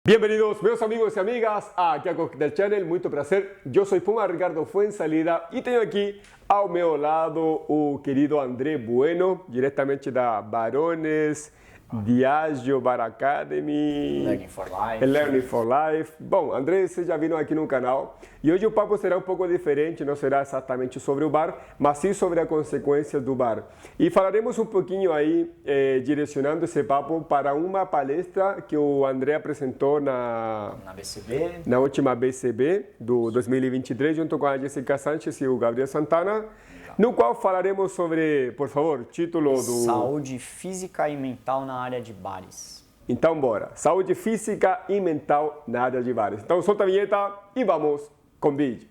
Bienvenidos meus amigos e amigas aqui a Cocktail Channel, muito prazer, eu sou Puma Ricardo Fuenzalida e tenho aqui ao meu lado o querido André Bueno, diretamente da Barones Diageo Bar Academy. Learning for Life. Learning for Life. Bom, André, vocês já viram aqui no canal e hoje o papo será um pouco diferente, não será exatamente sobre o bar, mas sim sobre as consequências do bar. E falaremos um pouquinho aí, direcionando esse papo para uma palestra que o André apresentou na BCB. Na última BCB do 2023, junto com a Jessica Sanchez e o Gabriel Santana, no qual falaremos sobre, por favor, título do... Saúde física e mental na área de bares. Então, bora. Saúde física e mental na área de bares. Então, solta a vinheta e vamos com o vídeo.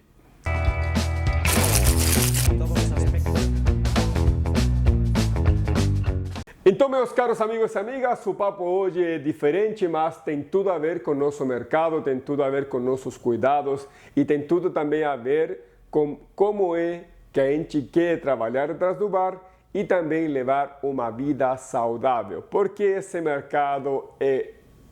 Então, meus caros amigos e amigas, o papo hoje é diferente, mas tem tudo a ver com o nosso mercado, tem tudo a ver com nossos cuidados e tem tudo também a ver com como é que a gente quer trabalhar atrás do bar e também levar uma vida saudável, porque esse mercado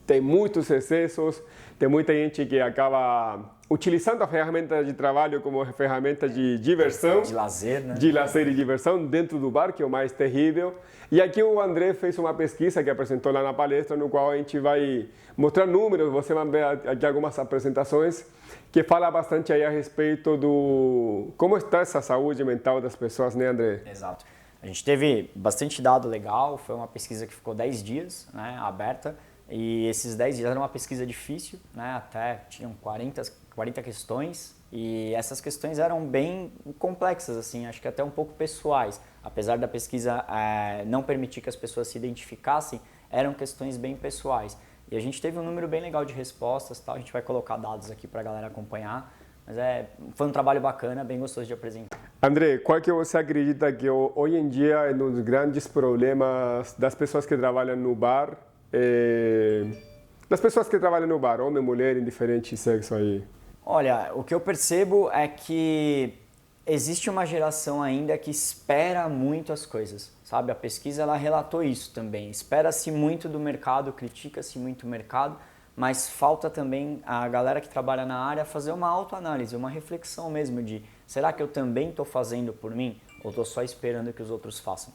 tem muitos excessos, tem muita gente que acaba utilizando a ferramenta de trabalho como ferramenta de diversão, De lazer, né? de lazer e diversão dentro do bar, que é o mais terrível. E aqui o André fez uma pesquisa que apresentou lá na palestra, no qual a gente vai mostrar números, você vai ver aqui algumas apresentações que fala bastante aí a respeito do como está essa saúde mental das pessoas, né, André? Exato. A gente teve bastante dado legal, foi uma pesquisa que ficou 10 dias, né, aberta, e esses 10 dias era uma pesquisa difícil, né, até tinham 40 questões, e essas questões eram bem complexas, assim, acho que até um pouco pessoais. Apesar da pesquisa não permitir que as pessoas se identificassem, eram questões bem pessoais. E a gente teve um número bem legal de respostas, tal. A gente vai colocar dados aqui para a galera acompanhar, mas foi um trabalho bacana, bem gostoso de apresentar. André, qual que você acredita que hoje em dia é um dos grandes problemas das pessoas que trabalham no bar, das pessoas que trabalham no bar, homem, mulher, indiferente sexo aí? Olha, o que eu percebo é que existe uma geração ainda que espera muito as coisas, sabe? A pesquisa ela relatou isso também. Espera-se muito do mercado, critica-se muito o mercado, mas falta também a galera que trabalha na área fazer uma autoanálise, uma reflexão mesmo de será que eu também estou fazendo por mim ou estou só esperando que os outros façam?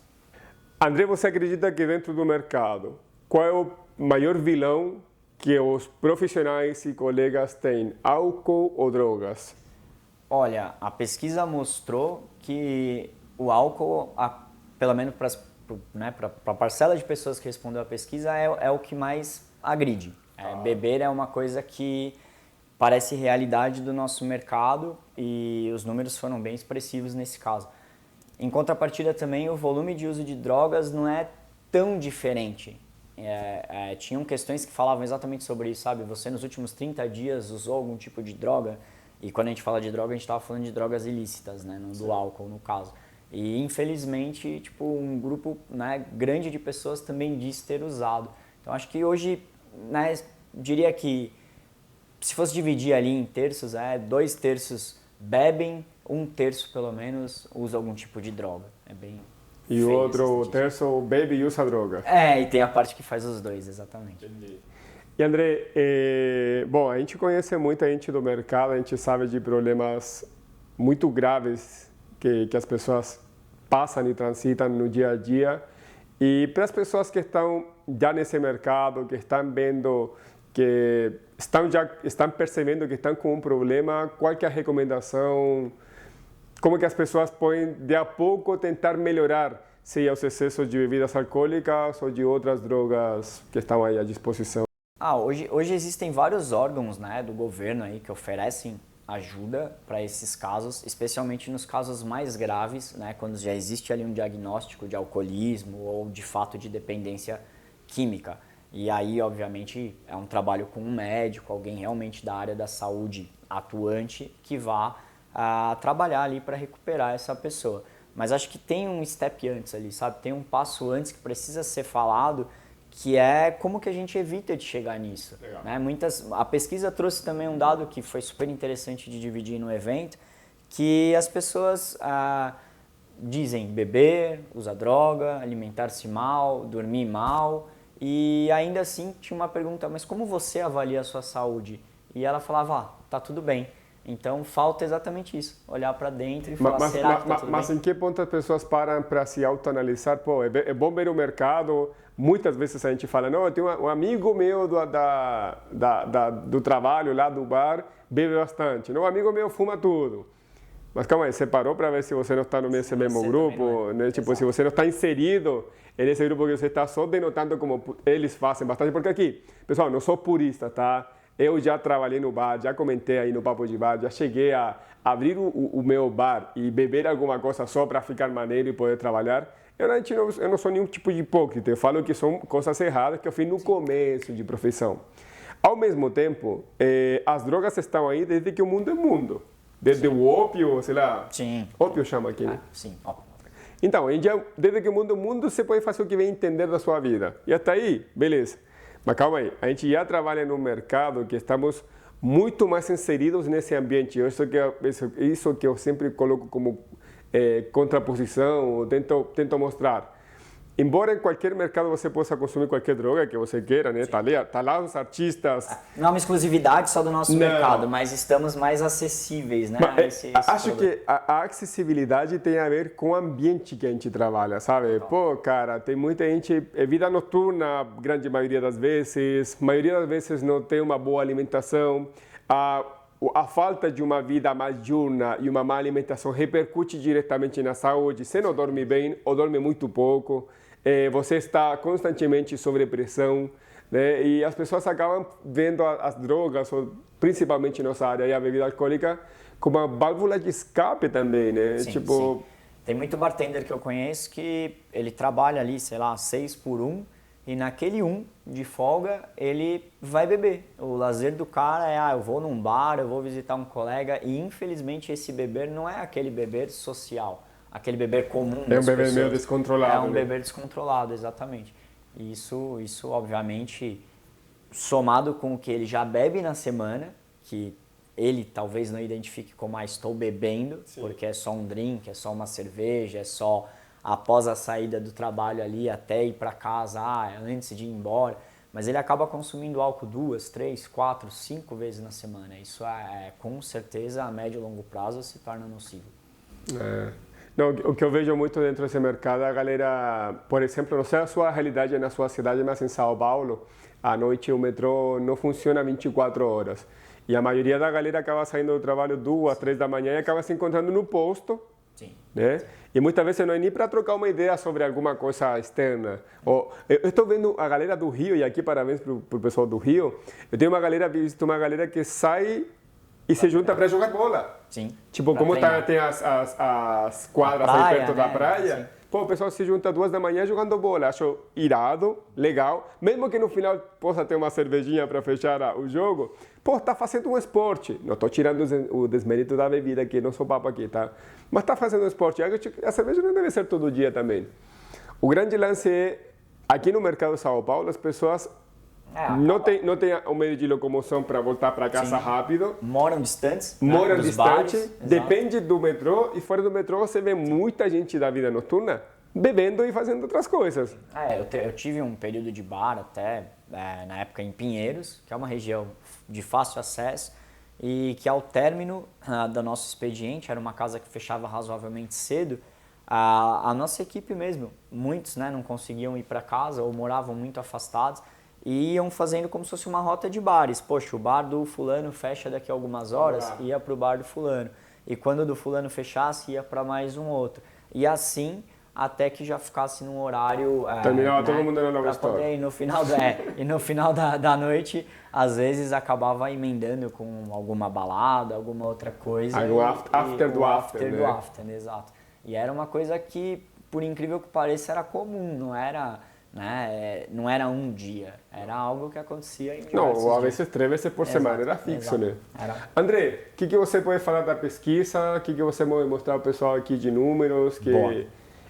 André, você acredita que dentro do mercado, qual é o maior vilão que os profissionais e colegas têm, álcool ou drogas? Olha, a pesquisa mostrou que o álcool, pelo menos para a parcela de pessoas que respondeu à pesquisa, é o que mais agride. Beber é uma coisa que parece realidade do nosso mercado e os números foram bem expressivos nesse caso. Em contrapartida também, o volume de uso de drogas não é tão diferente. Tinham questões que falavam exatamente sobre isso, sabe? Você nos últimos 30 dias usou algum tipo de droga? E quando a gente fala de droga, a gente estava falando de drogas ilícitas, né? Não do álcool, no caso. E infelizmente, tipo, um grupo, né, grande de pessoas também diz ter usado. Então acho que hoje, né, diria que se fosse dividir ali em terços, 2/3 bebem, 1/3 pelo menos usa algum tipo de droga. É bem... E o outro terço bebe e usa droga. E tem a parte que faz os dois, exatamente. Entendi. E André, bom, a gente conhece muita gente do mercado, a gente sabe de problemas muito graves que as pessoas passam e transitam no dia a dia. E para as pessoas que estão já nesse mercado, que estão vendo, que estão percebendo que estão com um problema, qual que é a recomendação? Como que as pessoas podem, de a pouco, tentar melhorar, se é os excessos de bebidas alcoólicas ou de outras drogas que estão aí à disposição? Hoje existem vários órgãos, né, do governo aí que oferecem ajuda para esses casos, especialmente nos casos mais graves, né, quando já existe ali um diagnóstico de alcoolismo ou de fato de dependência química. E aí, obviamente, é um trabalho com um médico, alguém realmente da área da saúde atuante que vá trabalhar ali para recuperar essa pessoa. Mas acho que tem um step antes ali, sabe? Tem um passo antes que precisa ser falado, que é como que a gente evita de chegar nisso. Né? A pesquisa trouxe também um dado que foi super interessante de dividir no evento, que as pessoas dizem beber, usar droga, alimentar-se mal, dormir mal E ainda assim tinha uma pergunta, mas como você avalia a sua saúde? E ela falava, tá tudo bem. Então falta exatamente isso, olhar para dentro e falar, será que tá tudo mas bem? em que ponto as pessoas param para se autoanalisar? Pô, é bom ver o mercado. Muitas vezes a gente fala, não, eu tenho um amigo meu do trabalho, lá do bar, bebe bastante. Não, um amigo meu fuma tudo. Mas calma aí, você parou para ver se você não está no mesmo grupo, né? Tipo, se você não está inserido nesse grupo que você está só denotando como eles fazem bastante. Porque aqui, pessoal, não sou purista, tá? Eu já trabalhei no bar, já comentei aí no Papo de Bar, já cheguei a abrir o meu bar e beber alguma coisa só para ficar maneiro e poder trabalhar. Eu não sou nenhum tipo de hipócrita, eu falo que são coisas erradas que eu fiz no começo de profissão. Ao mesmo tempo, as drogas estão aí desde que o mundo é mundo. Desde o ópio, sei lá. Sim. Ópio chama aqui, né? Sim, ó. Então, desde que o mundo é mundo, você pode fazer o que bem entender da sua vida. E até aí, beleza. Mas calma aí, a gente já trabalha num mercado que estamos muito mais inseridos nesse ambiente. Isso que eu sempre coloco como contraposição, tento mostrar. Embora em qualquer mercado você possa consumir qualquer droga que você queira, né? Tá lá os artistas. Não é uma exclusividade só do nosso mercado, mas estamos mais acessíveis, né? Acho que a acessibilidade tem a ver com o ambiente que a gente trabalha, sabe? Pô, cara, tem muita gente, é vida noturna, a grande maioria das vezes não tem uma boa alimentação. A falta de uma vida mais diurna e uma má alimentação repercute diretamente na saúde. Você não dorme bem ou dorme muito pouco, você está constantemente sob pressão, né? E as pessoas acabam vendo as drogas, principalmente nossa área, e a bebida alcoólica, como uma válvula de escape também, né? Sim, tipo... sim. Tem muito bartender que eu conheço que ele trabalha ali, sei lá, 6 por 1, e naquele 1 de folga ele vai beber. O lazer do cara é, eu vou num bar, eu vou visitar um colega, e infelizmente esse beber não é aquele beber social, aquele beber comum. É um beber meio descontrolado. É um né? beber descontrolado, exatamente. E isso obviamente, somado com o que ele já bebe na semana, que ele talvez não identifique como, estou bebendo, sim, porque é só um drink, é só uma cerveja, é só após a saída do trabalho ali até ir para casa, antes de ir embora. Mas ele acaba consumindo álcool 2, 3, 4, 5 vezes na semana. Isso com certeza, a médio e longo prazo se torna nocivo. Não, o que eu vejo muito dentro desse mercado, a galera, por exemplo, não sei a sua realidade na sua cidade, mas em São Paulo, à noite o metrô não funciona 24 horas. E a maioria da galera acaba saindo do trabalho 2, 3 da manhã e acaba se encontrando no posto. Sim. Né? E muitas vezes não é nem para trocar uma ideia sobre alguma coisa externa. Eu estou vendo a galera do Rio, e aqui parabéns para o pessoal do Rio, eu tenho visto uma galera que sai e se junta para jogar bola. Sim. Tipo, como tem as quadras aí perto da praia, Sim. Pô, o pessoal se junta 2 da manhã jogando bola. Acho irado, legal. Mesmo que no final possa ter uma cervejinha para fechar o jogo, pô, tá fazendo um esporte. Não estou tirando o desmérito da bebida aqui, não sou papo aqui, tá? Mas tá fazendo um esporte. A cerveja não deve ser todo dia também. O grande lance é, aqui no mercado de São Paulo, as pessoas não tem o meio de locomoção para voltar para casa rápido. Moram distantes. Moram dos distante. bares, Depende do metrô. E fora do metrô você vê muita gente da vida noturna bebendo e fazendo outras coisas. Eu tive um período de bar até, na época em Pinheiros, que é uma região de fácil acesso. E que ao término do nosso expediente, era uma casa que fechava razoavelmente cedo, a nossa equipe mesmo, muitos não conseguiam ir para casa ou moravam muito afastados, e iam fazendo como se fosse uma rota de bares. Poxa, o bar do fulano fecha daqui a algumas horas, ia para o bar do fulano. E quando o do fulano fechasse, ia para mais um outro. E assim, até que já ficasse num horário... Terminava todo mundo na nova história. E no final da noite, às vezes, acabava emendando com alguma balada, alguma outra coisa. O after do after, exato. E era uma coisa que, por incrível que pareça, era comum, não era... não era um dia, era algo que acontecia em Não, às vezes 3 vezes por semana, era fixo, né? André, o que você pode falar da pesquisa? O que você pode mostrar ao pessoal aqui de números? Que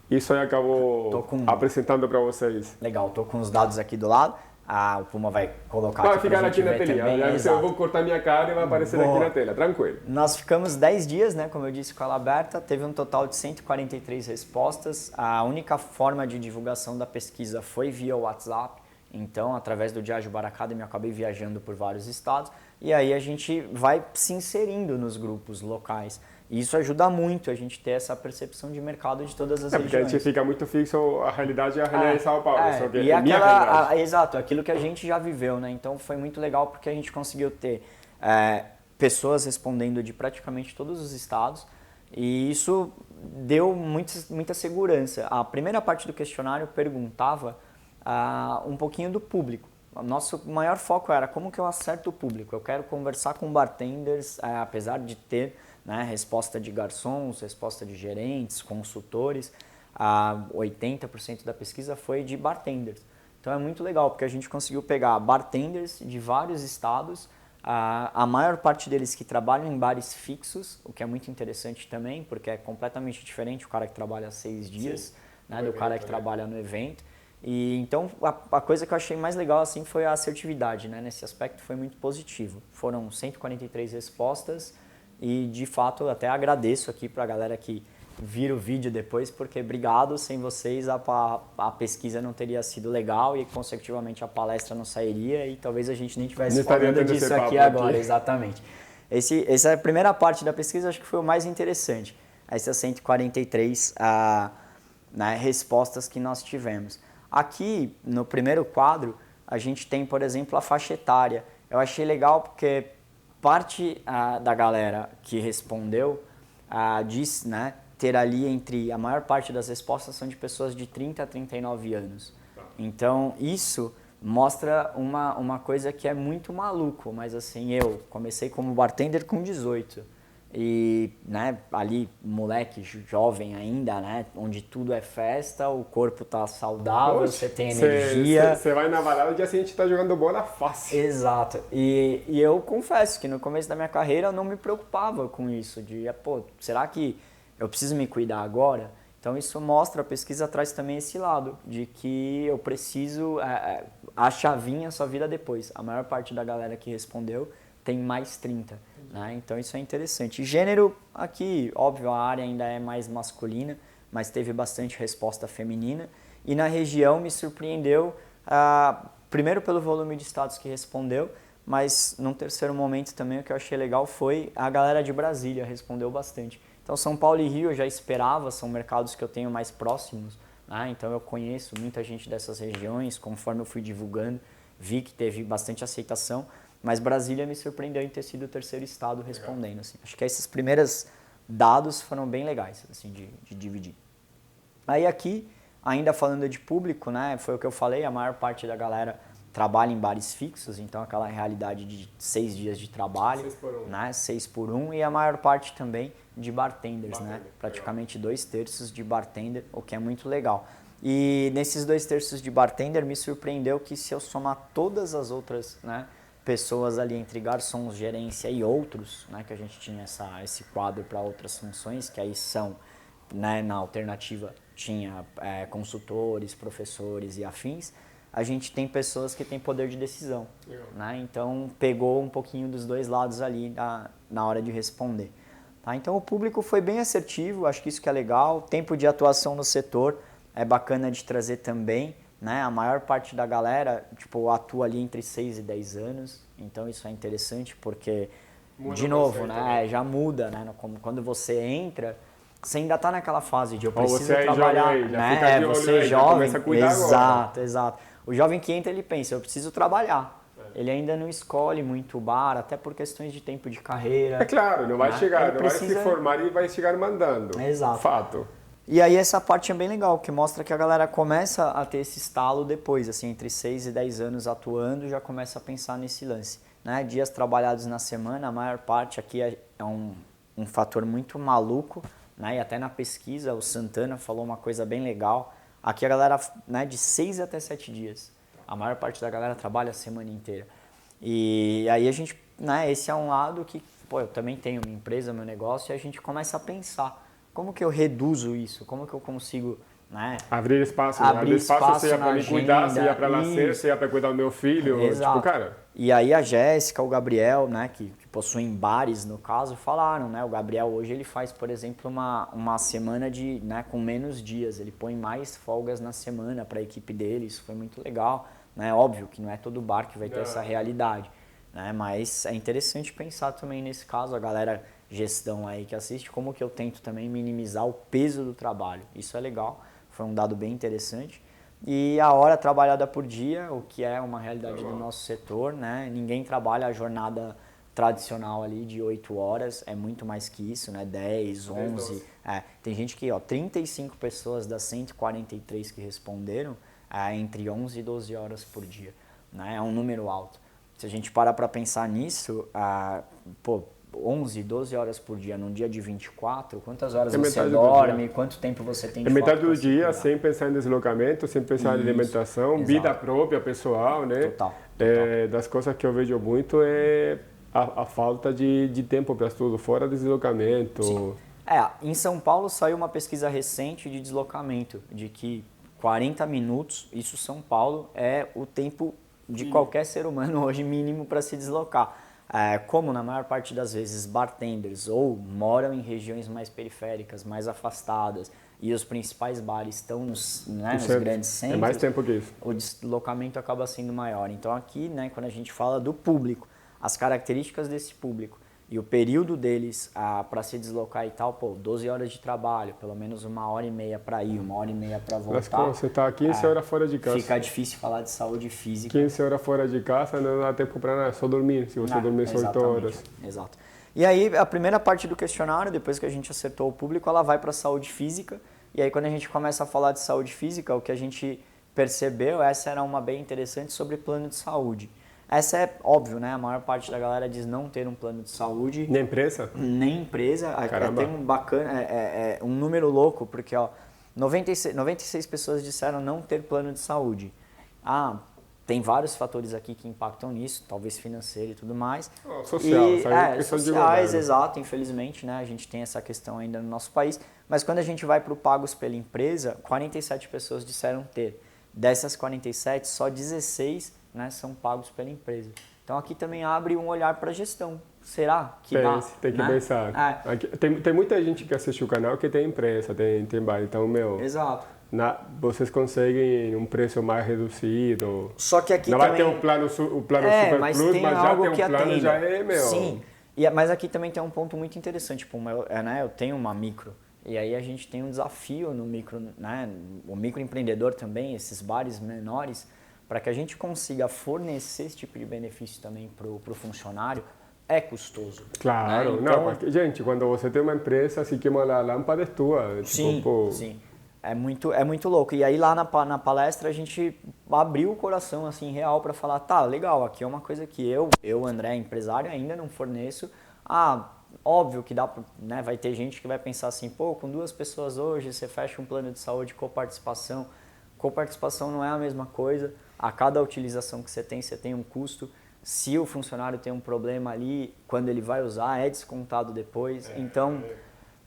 isso aí acabou apresentando para vocês. Legal, estou com os dados aqui do lado. O Puma vai colocar vai aqui ficar aqui na telinha. Eu vou cortar minha cara e vai aparecer aqui na tela, tranquilo. Nós ficamos 10 dias, como eu disse, com ela aberta. Teve um total de 143 respostas. A única forma de divulgação da pesquisa foi via WhatsApp. Então, através do Diageo Bar Academy, eu acabei viajando por vários estados e aí a gente vai se inserindo nos grupos locais. E isso ajuda muito a gente ter essa percepção de mercado de todas as regiões. Porque a gente fica muito fixo, a realidade é a realidade de São Paulo. Só que e é minha realidade. exato, aquilo que a gente já viveu, né? Então foi muito legal porque a gente conseguiu ter pessoas respondendo de praticamente todos os estados e isso deu muita segurança. A primeira parte do questionário perguntava um pouquinho do público. O nosso maior foco era como que eu acerto o público. Eu quero conversar com bartenders, apesar de ter, né, resposta de garçons, resposta de gerentes, consultores, 80% da pesquisa foi de bartenders. Então é muito legal, porque a gente conseguiu pegar bartenders de vários estados, a maior parte deles que trabalham em bares fixos, o que é muito interessante também, porque é completamente diferente o cara que trabalha 6 dias, né, do cara que trabalha no evento. E então a coisa que eu achei mais legal assim foi a assertividade, né? Nesse aspecto foi muito positivo. Foram 143 respostas e de fato até agradeço aqui para a galera que vira o vídeo depois, porque obrigado, sem vocês a pesquisa não teria sido legal e consecutivamente a palestra não sairia e talvez a gente nem tivesse falando disso aqui agora, exatamente. Essa é a primeira parte da pesquisa, acho que foi o mais interessante, essas 143 né, respostas que nós tivemos. Aqui, no primeiro quadro, a gente tem, por exemplo, a faixa etária. Eu achei legal porque parte da galera que respondeu diz, né, ter ali a maior parte das respostas são de pessoas de 30 a 39 anos. Então, isso mostra uma coisa que é muito maluco, mas assim, eu comecei como bartender com 18. E, né, ali, moleque, jovem ainda, né, onde tudo é festa, o corpo tá saudável, você tem energia. Você vai na balada e dia seguinte tá jogando bola fácil. Exato. E eu confesso que no começo da minha carreira eu não me preocupava com isso, de, pô, será que eu preciso me cuidar agora? Então isso mostra, a pesquisa traz também esse lado, de que eu preciso, a chavinha só vira depois. A maior parte da galera que respondeu tem mais 30. Né? Então isso é interessante. Gênero, aqui, óbvio, a área ainda é mais masculina, mas teve bastante resposta feminina. E na região me surpreendeu, primeiro pelo volume de estados que respondeu, mas num terceiro momento também o que eu achei legal foi a galera de Brasília respondeu bastante. Então São Paulo e Rio eu já esperava, são mercados que eu tenho mais próximos, né? Então eu conheço muita gente dessas regiões, conforme eu fui divulgando, vi que teve bastante aceitação. Mas Brasília me surpreendeu em ter sido o terceiro estado respondendo. Assim. Acho que esses primeiros dados foram bem legais assim, de dividir. Aí aqui, ainda falando de público, né, foi o que eu falei, a maior parte da galera trabalha em bares fixos, então aquela realidade de 6 dias de trabalho, 6 por 1, né, 6 por 1 e a maior parte também de bartenders, né, praticamente 2/3 de bartender, o que é muito legal. E nesses 2/3 de bartender me surpreendeu que se eu somar todas as outras, né, pessoas ali entre garçons, gerência e outros, né, que a gente tinha esse quadro para outras funções, que aí são, né, na alternativa tinha consultores, professores e afins, a gente tem pessoas que têm poder de decisão, né, então pegou um pouquinho dos dois lados ali na hora de responder. Tá? Então o público foi bem assertivo, acho que isso que é legal, tempo de atuação no setor é bacana de trazer também, né? A maior parte da galera tipo, atua ali entre 6 e 10 anos, então isso é interessante porque, muda de novo, né? Já muda, né? Quando você entra, você ainda está naquela fase de eu preciso trabalhar, aí, né? Você é jovem, começa a cuidar exato, exato. O jovem que entra, ele pensa, eu preciso trabalhar. Ele ainda não escolhe muito o bar, até por questões de tempo de carreira. É claro, não vai chegar, ele não precisa... vai se formar e vai chegar mandando. Exato. Fato. E aí essa parte é bem legal, que mostra que a galera começa a ter esse estalo depois, assim, entre 6 e 10 anos atuando, já começa a pensar nesse lance. Né? Dias trabalhados na semana, a maior parte aqui é um fator muito maluco, né? E até na pesquisa o Santana falou uma coisa bem legal. Aqui a galera, né, de 6 até 7 dias. A maior parte da galera trabalha a semana inteira. E aí a gente, né, esse é um lado que, pô, eu também tenho minha empresa, meu negócio, e a gente começa a pensar. Como que eu reduzo isso? Como que eu consigo, né, abrir espaço, seja para me cuidar, seja para nascer, seja para cuidar do meu filho, exato. Tipo, cara. E aí a Jéssica, o Gabriel, né, que possuem bares no caso, falaram, né, o Gabriel hoje ele faz, por exemplo, uma semana né, com menos dias, ele põe mais folgas na semana para a equipe dele, isso foi muito legal, né? Óbvio que não é todo bar que vai ter essa realidade, né? Mas é interessante pensar também nesse caso, a galera gestão aí que assiste, como que eu tento também minimizar o peso do trabalho. Isso é legal, foi um dado bem interessante. E a hora trabalhada por dia, o que é uma realidade do nosso setor, né? Ninguém trabalha a jornada tradicional ali de 8 horas, é muito mais que isso, né? 10, 11. Tem gente que, 35 pessoas das 143 que responderam, entre 11 e 12 horas por dia, né? É um número alto. Se a gente parar para pensar nisso, 11, 12 horas por dia, num dia de 24, quantas horas você dorme, quanto tempo você tem de fato? É metade do dia, sem pensar em deslocamento, sem pensar em alimentação, exato. Vida própria, pessoal, né? Total. Das coisas que eu vejo muito é a falta de tempo para tudo, fora deslocamento. Sim. Em São Paulo saiu uma pesquisa recente de deslocamento, de que 40 minutos, isso São Paulo, é o tempo de qualquer ser humano hoje mínimo para se deslocar. Como na maior parte das vezes bartenders ou moram em regiões mais periféricas, mais afastadas, e os principais bares estão nos grandes centros, é mais tempo que isso. O deslocamento acaba sendo maior. Então aqui, né, quando a gente fala do público, as características desse público e o período deles para se deslocar e tal, 12 horas de trabalho, pelo menos 1h30 para ir, 1h30 para voltar. Mas você está 15 horas fora de casa. Fica difícil falar de saúde física. 15 horas fora de casa não dá tempo para nada, é só dormir, se você dormir 8 horas. Exato. E aí a primeira parte do questionário, depois que a gente acertou o público, ela vai para a saúde física. E aí quando a gente começa a falar de saúde física, o que a gente percebeu, essa era uma bem interessante sobre plano de saúde. Essa é óbvio, né? A maior parte da galera diz não ter um plano de saúde. Nem empresa? Nem empresa. Caramba. Tem um bacana, um número louco, porque 96 pessoas disseram não ter plano de saúde. Tem vários fatores aqui que impactam nisso, talvez financeiro e tudo mais. Social, sociais, exato, infelizmente, né? A gente tem essa questão ainda no nosso país. Mas quando a gente vai para o pagos pela empresa, 47 pessoas disseram ter. Dessas 47, só 16 são pagos pela empresa. Então aqui também abre um olhar para a gestão. Será que dá? Tem que pensar. Aqui, tem muita gente que assiste o canal que tem empresa, tem bar. Então, exato. Vocês conseguem um preço mais reduzido. Só que aqui não também... vai ter o plano Super mas Plus, tem mas já algo tem um que plano, já é, Sim, mas aqui também tem um ponto muito interessante. Eu tenho uma micro, e aí a gente tem um desafio no micro, né? O microempreendedor também, esses bares menores, para que a gente consiga fornecer esse tipo de benefício também para o funcionário, é custoso. Claro, né? Então, porque, gente, quando você tem uma empresa, se queima a lâmpada é tua. Sim. É muito louco. E aí lá na palestra a gente abriu o coração assim real para falar, legal, aqui é uma coisa que eu André, empresário, ainda não forneço. Óbvio que dá, né, vai ter gente que vai pensar assim, com 2 pessoas hoje você fecha um plano de saúde com participação. Coparticipação não é a mesma coisa. A cada utilização que você tem um custo. Se o funcionário tem um problema ali, quando ele vai usar, é descontado depois. Então,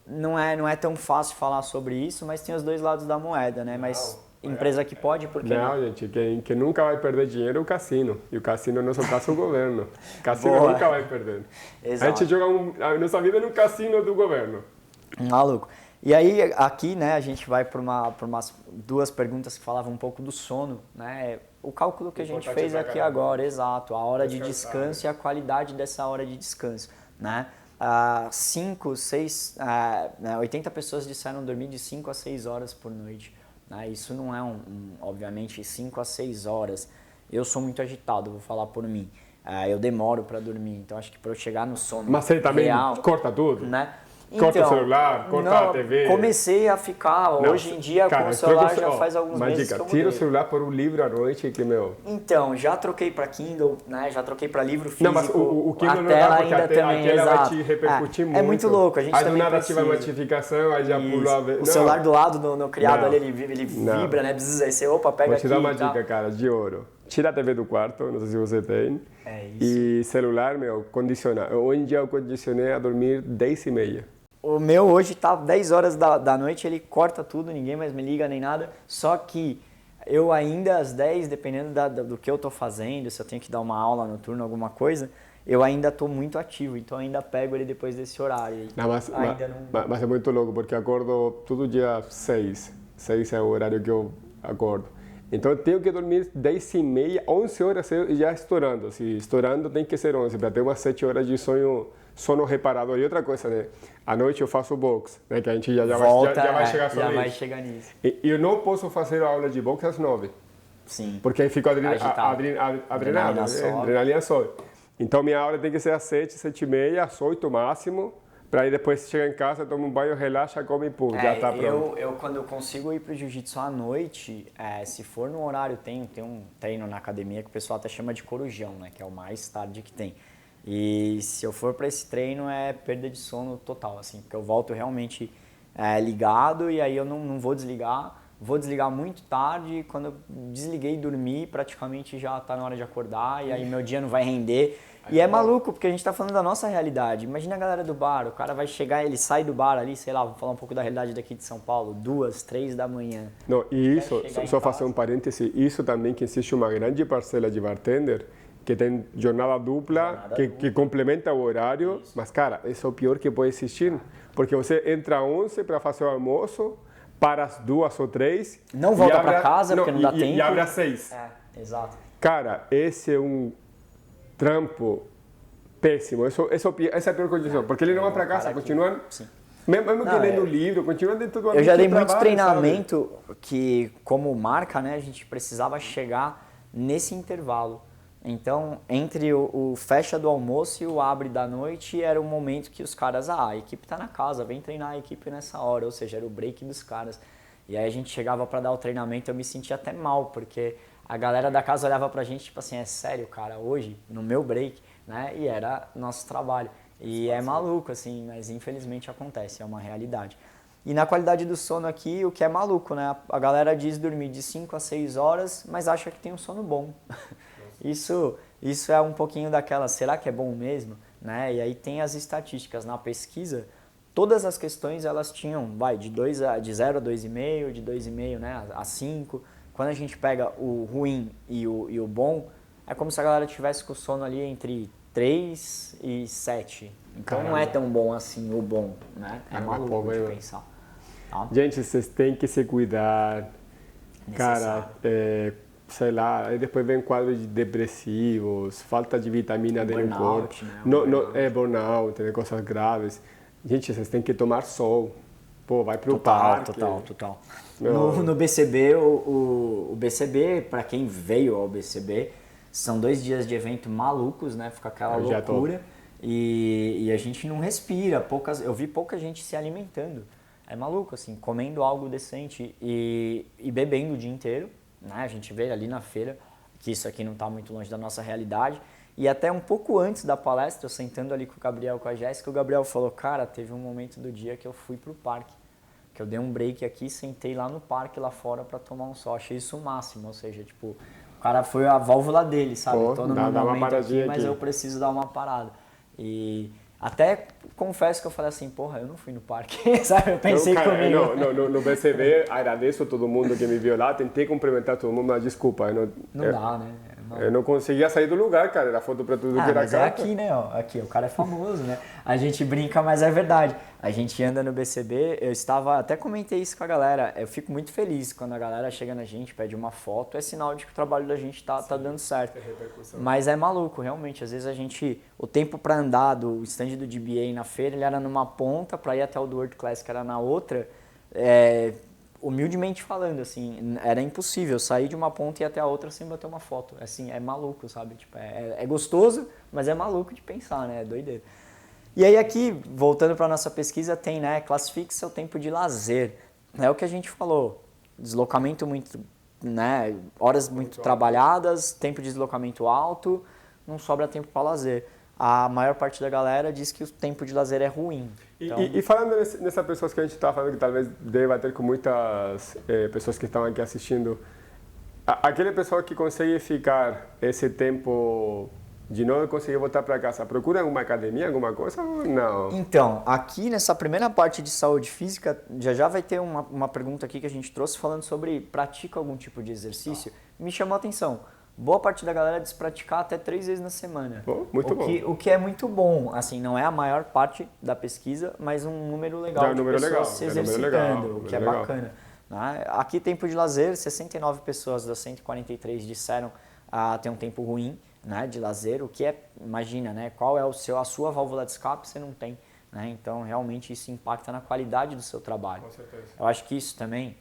não é tão fácil falar sobre isso, mas tem os dois lados da moeda, né? Mas empresa que pode, por que não? Gente, quem nunca vai perder dinheiro é o cassino. E o cassino, no nosso caso, é o governo. O cassino nunca vai perder. Exato. A gente joga a nossa vida no cassino do governo. Maluco. E aí, aqui, né, a gente vai para umas 2 perguntas que falavam um pouco do sono, né? O cálculo que a gente fez aqui agora, exato, a hora de descanso e a qualidade dessa hora de descanso, né? 80 pessoas disseram dormir de 5 a 6 horas por noite, né? Isso não é obviamente, 5 a 6 horas. Eu sou muito agitado, vou falar por mim. Eu demoro para dormir, então acho que para eu chegar no sono Mas você também real, corta tudo? Né? Corta o celular, corta a TV. Comecei a ficar, hoje em dia, com o celular já faz alguns meses que eu mudei. Tira o celular por um livro à noite que, Então, já troquei para Kindle, né? Já troquei para livro físico. Não, mas o Kindle não tela dá, porque ainda também, a tela exato. vai te repercutir muito. É muito louco, a gente também do nada ativa a notificação, aí já pula a vez. O celular do lado, no criado ali, ele vibra, né? Aí você, pega Vou aqui. te dar uma dica, cara, de ouro. Tira a TV do quarto, não sei se você tem. É isso. E celular, condiciona. Hoje em dia eu condicionei a dormir 10h30. O meu hoje tá 10 horas da noite, ele corta tudo, ninguém mais me liga nem nada. Só que eu ainda às 10, dependendo do que eu tô fazendo, se eu tenho que dar uma aula noturna, alguma coisa, eu ainda tô muito ativo, então ainda pego ele depois desse horário. Não, mas é muito louco, porque acordo todo dia 6. 6 é o horário que eu acordo. Então eu tenho que dormir 10h30, 11 horas já estourando. Se estourando tem que ser 11, para ter umas 7 horas de sono reparador. E outra coisa, né? À noite eu faço boxe, né? Que a gente já vai chegar sobre já vai isso. chegar nisso. E eu não posso fazer a aula de boxe às 9. Sim. Porque aí fico adrenalina sobe. Então minha aula tem que ser às 7, 7h30, às 8 máximo. Para aí depois chegar em casa, toma um banho, relaxa, come e pum, já tá pronto. Quando eu consigo ir pro jiu-jitsu à noite, se for no horário, tem um treino na academia que o pessoal até chama de corujão, né? Que é o mais tarde que tem. E se eu for para esse treino é perda de sono total, assim, porque eu volto realmente ligado e aí eu não vou desligar. Vou desligar muito tarde, quando eu desliguei e dormi, praticamente já tá na hora de acordar e aí meu dia não vai render. E é maluco, porque a gente tá falando da nossa realidade. Imagina a galera do bar, o cara vai chegar, ele sai do bar ali, sei lá, vamos falar um pouco da realidade daqui de São Paulo, 2, 3 da manhã. Não, e isso, só fazer um parêntese, isso também que existe uma grande parcela de bartender que tem jornada dupla, que complementa o horário, mas cara, isso é o pior que pode existir, porque você entra às 11 para fazer o almoço, para às 2 ou 3... Não volta para casa, porque não dá tempo. E abre às 6. Exato. Cara, esse é um trampo péssimo, essa é a pior condição, porque ele não vai para casa, continua, mesmo que lendo o livro, continua dentro do ambiente. Eu já dei muito treinamento que, como marca, né, a gente precisava chegar nesse intervalo. Então, entre o fecha do almoço e o abre da noite, era o momento que os caras, a equipe tá na casa, vem treinar a equipe nessa hora, ou seja, era o break dos caras. E aí a gente chegava para dar o treinamento, eu me sentia até mal, porque a galera da casa olhava pra gente, tipo assim, é sério, cara, hoje, no meu break, né? E era nosso trabalho. E é maluco, assim, mas infelizmente acontece, é uma realidade. E na qualidade do sono aqui, o que é maluco, né? A galera diz dormir de 5 a 6 horas, mas acha que tem um sono bom. Isso é um pouquinho daquela, será que é bom mesmo? Né? E aí tem as estatísticas na pesquisa, todas as questões elas tinham, de 0 a 2,5, de 2,5, né, a 5. Quando a gente pega o ruim e o bom, é como se a galera tivesse com o sono ali entre 3 e 7. Então não é tão bom assim o bom, né? É maluco de pensar. Tá? Gente, vocês têm que se cuidar. Cara, sei lá, aí depois vem quadros de depressivos, falta de vitamina D no corpo. Né? Burnout, né? Coisas graves. Gente, vocês têm que tomar sol. Pô, vai pro parque. Total. No BCB, o BCB, para quem veio ao BCB, são 2 dias de evento malucos, né? Fica aquela loucura. E a gente não respira. Eu vi pouca gente se alimentando. É maluco, assim, comendo algo decente e bebendo o dia inteiro. Né? A gente vê ali na feira que isso aqui não está muito longe da nossa realidade. E até um pouco antes da palestra, eu sentando ali com o Gabriel, com a Jéssica, o Gabriel falou, cara, teve um momento do dia que eu fui pro parque, que eu dei um break aqui, sentei lá no parque, lá fora, para tomar um sol. Achei isso o máximo, ou seja, tipo, o cara foi a válvula dele, sabe? Tô no momento aqui, mas eu preciso dar uma parada. E até confesso que eu falei assim, porra, eu não fui no parque, sabe? Eu pensei comigo. No BCB, agradeço a todo mundo que me viu lá, tentei cumprimentar todo mundo, mas desculpa. Não dá, né? Eu não conseguia sair do lugar, cara, era foto pra tudo que era mas é aqui, né? Ó, aqui, o cara é famoso, né? A gente brinca, mas é verdade. A gente anda no BCB, até comentei isso com a galera, eu fico muito feliz quando a galera chega na gente, pede uma foto, é sinal de que o trabalho da gente tá dando certo. Mas é maluco, realmente, às vezes o tempo pra andar do stand do DBA na feira, ele era numa ponta, pra ir até o do World Class, que era na outra, humildemente falando, assim, era impossível sair de uma ponta e ir até a outra sem bater uma foto. Assim, é maluco, sabe? Tipo, é gostoso, mas é maluco de pensar, né? É doideira. E aí aqui, voltando para nossa pesquisa, tem, né? Classifique seu tempo de lazer. É o que a gente falou. Deslocamento muito, né? Horas muito trabalhadas, tempo de deslocamento alto, não sobra tempo para lazer. A maior parte da galera diz que o tempo de lazer é ruim. Então... E falando nessas pessoas que a gente está falando, que talvez deva ter com muitas pessoas que estão aqui assistindo, aquela pessoa que consegue ficar esse tempo de não conseguir voltar para casa, procura alguma academia, alguma coisa ou não? Então, aqui nessa primeira parte de saúde física, já vai ter uma pergunta aqui que a gente trouxe falando sobre pratica algum tipo de exercício. Me chamou a atenção. Boa parte da galera diz praticar até 3 vezes na semana. Muito bom. O que é muito bom. Assim, não é a maior parte da pesquisa, mas um número legal de pessoas se exercitando, o que é bacana. Né? Aqui, tempo de lazer, 69 pessoas das 143 disseram ter um tempo ruim, né, de lazer, o que é, imagina, né, qual é a sua válvula de escape, você não tem. Né? Então, realmente, isso impacta na qualidade do seu trabalho. Com certeza. Eu acho que isso também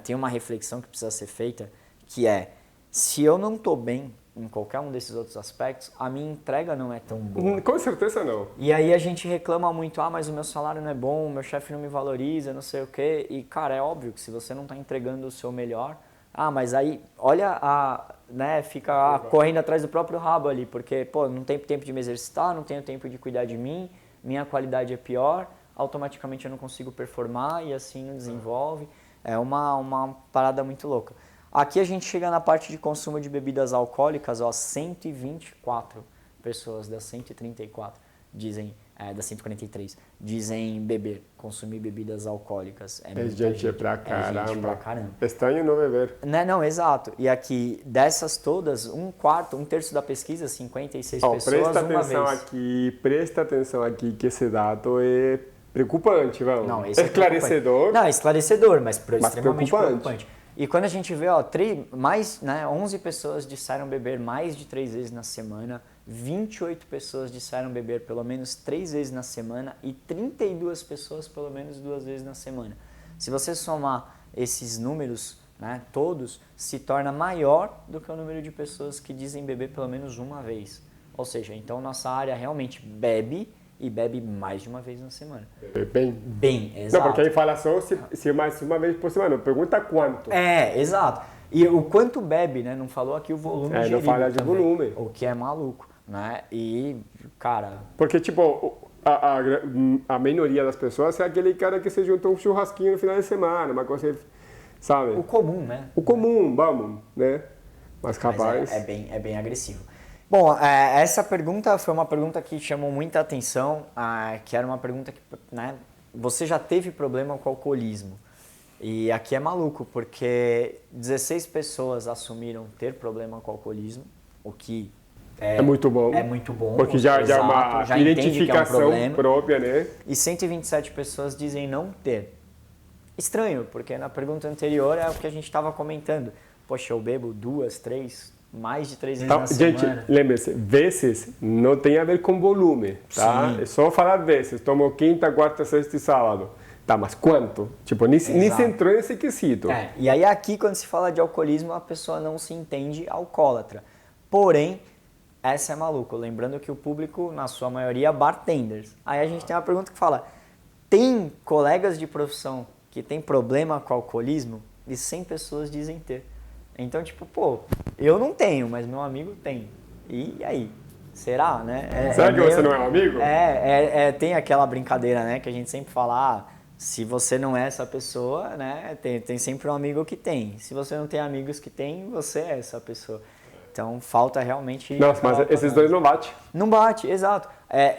tem uma reflexão que precisa ser feita, que é, se eu não estou bem em qualquer um desses outros aspectos, a minha entrega não é tão boa. Com certeza não. E aí a gente reclama muito, mas o meu salário não é bom, o meu chefe não me valoriza, não sei o quê. E, cara, é óbvio que se você não está entregando o seu melhor, mas aí, olha, né, fica correndo atrás do próprio rabo ali, porque, pô, não tenho tempo de me exercitar, não tenho tempo de cuidar de mim, minha qualidade é pior, automaticamente eu não consigo performar e assim não desenvolve. É uma parada muito louca. Aqui a gente chega na parte de consumo de bebidas alcoólicas, 124 pessoas das 134 dizem, das 143, dizem consumir bebidas alcoólicas. É gente pra caramba. É gente pra caramba. Estranho não beber. Né? Não, exato. E aqui, dessas todas, um terço da pesquisa, 56 pessoas, Presta atenção aqui que esse dado é preocupante, vamos. Não, esse esclarecedor. Não, esclarecedor, mas extremamente preocupante. preocupante. E quando a gente vê, 11 pessoas disseram beber mais de 3 vezes na semana, 28 pessoas disseram beber pelo menos 3 vezes na semana e 32 pessoas pelo menos 2 vezes na semana. Se você somar esses números, né, todos, se torna maior do que o número de pessoas que dizem beber pelo menos uma vez. Ou seja, então nossa área realmente bebe e bebe mais de uma vez na semana. Bem, exato. Não, porque aí fala só se mais uma vez por semana. Pergunta quanto. Exato. E o quanto bebe, né? Não falou aqui o volume gerido não fala de também, volume. o que é maluco, né? E, cara... Porque, tipo, a minoria das pessoas é aquele cara que se junta um churrasquinho no final de semana, uma coisa, sabe? O comum, né? O comum, vamos, né? Mas capaz... É bem agressivo. Bom, essa pergunta foi uma pergunta que chamou muita atenção, que era uma pergunta que, né, você já teve problema com alcoolismo? E aqui é maluco, porque 16 pessoas assumiram ter problema com alcoolismo, o que é muito bom. É muito bom. Porque já é uma identificação própria, né? E 127 pessoas dizem não ter. Estranho, porque na pergunta anterior é o que a gente estava comentando. Poxa, eu bebo 2, 3... mais de 3 vezes na semana. Gente, lembre-se, vezes não tem a ver com volume, tá? Sim. É só falar vezes. Tomo quinta, quarta, sexta e sábado. Tá, mas quanto? Tipo, nem se entrou nesse quesito. E aí aqui, quando se fala de alcoolismo, a pessoa não se entende alcoólatra. Porém, essa é maluco. Lembrando que o público, na sua maioria, bartenders. Aí a gente tem uma pergunta que fala, tem colegas de profissão que tem problema com alcoolismo? E 100 pessoas dizem ter. Então, tipo, pô, eu não tenho, mas meu amigo tem. E aí? Será, né? Será que você não é um amigo? Tem aquela brincadeira, né? Que a gente sempre fala, se você não é essa pessoa, né? Tem sempre um amigo que tem. Se você não tem amigos que tem, você é essa pessoa. Então, falta realmente... Nossa, mas esses dois não batem. Não bate, exato.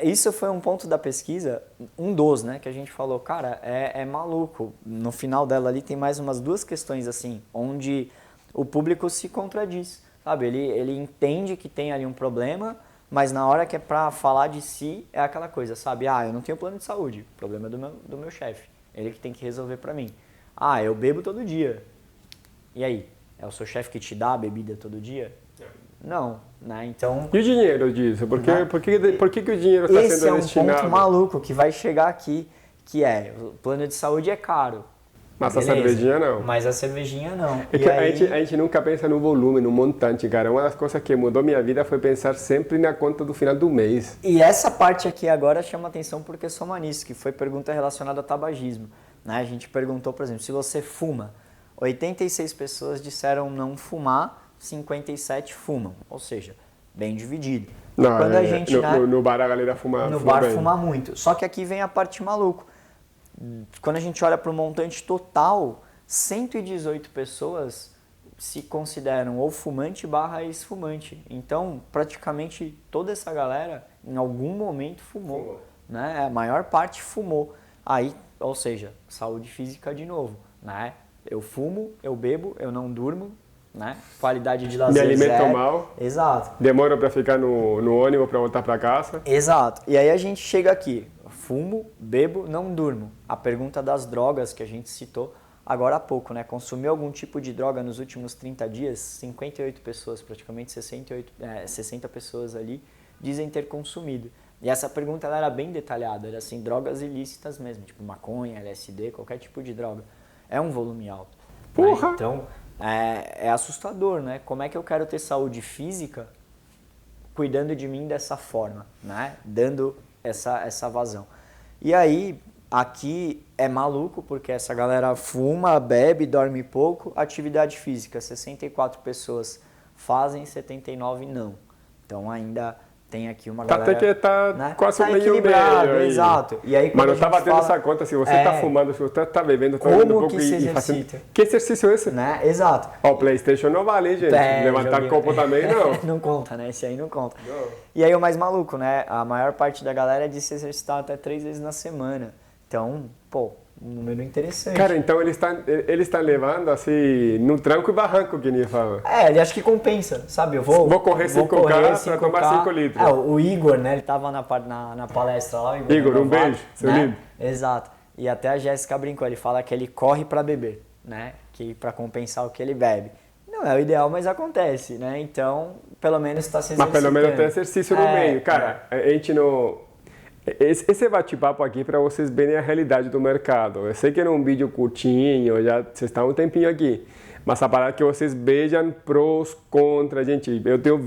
Isso foi um ponto da pesquisa, um dos, né? Que a gente falou, cara, é maluco. No final dela ali tem mais umas 2 questões, assim, onde... o público se contradiz, sabe? Ele entende que tem ali um problema, mas na hora que é pra falar de si, é aquela coisa, sabe? Eu não tenho plano de saúde, o problema é do meu chefe, ele que tem que resolver pra mim. Eu bebo todo dia. E aí? É o seu chefe que te dá a bebida todo dia? Não, né? Então... E o dinheiro disso? Por que o dinheiro está sendo destinado? Esse é um ponto maluco que vai chegar aqui, que o plano de saúde é caro. Mas beleza, a cervejinha não. Mas a cervejinha não. É que a gente nunca pensa no volume, no montante, cara. Uma das coisas que mudou minha vida foi pensar sempre na conta do final do mês. E essa parte aqui agora chama atenção porque soma nisso, que foi pergunta relacionada ao tabagismo. Né? A gente perguntou, por exemplo, se você fuma. 86 pessoas disseram não fumar, 57 fumam. Ou seja, bem dividido. Não, quando a gente, no bar a galera fuma. No bar fuma muito. Só que aqui vem a parte maluca. Quando a gente olha para o montante total, 118 pessoas se consideram ou fumante / ex-fumante. Então, praticamente toda essa galera, em algum momento, fumou. Né? A maior parte fumou. Aí, ou seja, saúde física de novo. Né? Eu fumo, eu bebo, eu não durmo. Né? Qualidade de lazer me alimento mal. Exato. Demoro para ficar no ônibus para voltar para casa. Exato. E aí a gente chega aqui. Fumo, bebo, não durmo. A pergunta das drogas que a gente citou, agora há pouco, né? Consumiu algum tipo de droga nos últimos 30 dias? 58 pessoas, praticamente 60 pessoas ali, dizem ter consumido. E essa pergunta ela era bem detalhada, era assim, drogas ilícitas mesmo, tipo maconha, LSD, qualquer tipo de droga. É um volume alto. Porra! Né? Então, é assustador, né? Como é que eu quero ter saúde física cuidando de mim dessa forma, né? Dando essa vazão. E aí, aqui é maluco, porque essa galera fuma, bebe, dorme pouco. Atividade física, 64 pessoas fazem, 79 não. Então ainda tem aqui uma galera... Até que tá, né? Quase meio equilibrado, meio aí. Exato. E aí, mas não tá batendo fala, essa conta, se você tá fumando, se você tá bebendo, tá bebendo um pouco e fazendo... Que exercício é esse? Né? Exato. Ó, o PlayStation não vale, hein, gente? Levantar copo também, não. Não conta, né? Esse aí não conta. Não. E aí o mais maluco, né? A maior parte da galera é de se exercitar até 3 vezes na semana. Então, pô, um número interessante. Cara, então eles estão levando assim, no tranco e barranco, que nem fala. Ele acho que compensa, sabe? Eu vou correr 5K para tomar 5 litros. O Igor, né? Ele tava na palestra lá. Igor, um beijo, seu lindo. Exato. E até a Jéssica brincou, ele fala que ele corre para beber, né? Que para compensar o que ele bebe. Não é o ideal, mas acontece, né? Então, pelo menos está se exercitando. Mas pelo menos tem exercício no meio. Cara, a gente não... Esse bate-papo aqui para vocês verem a realidade do mercado. Eu sei que é um vídeo curtinho, já vocês estão um tempinho aqui, mas a parada que vocês vejam prós, contras, gente. Eu tenho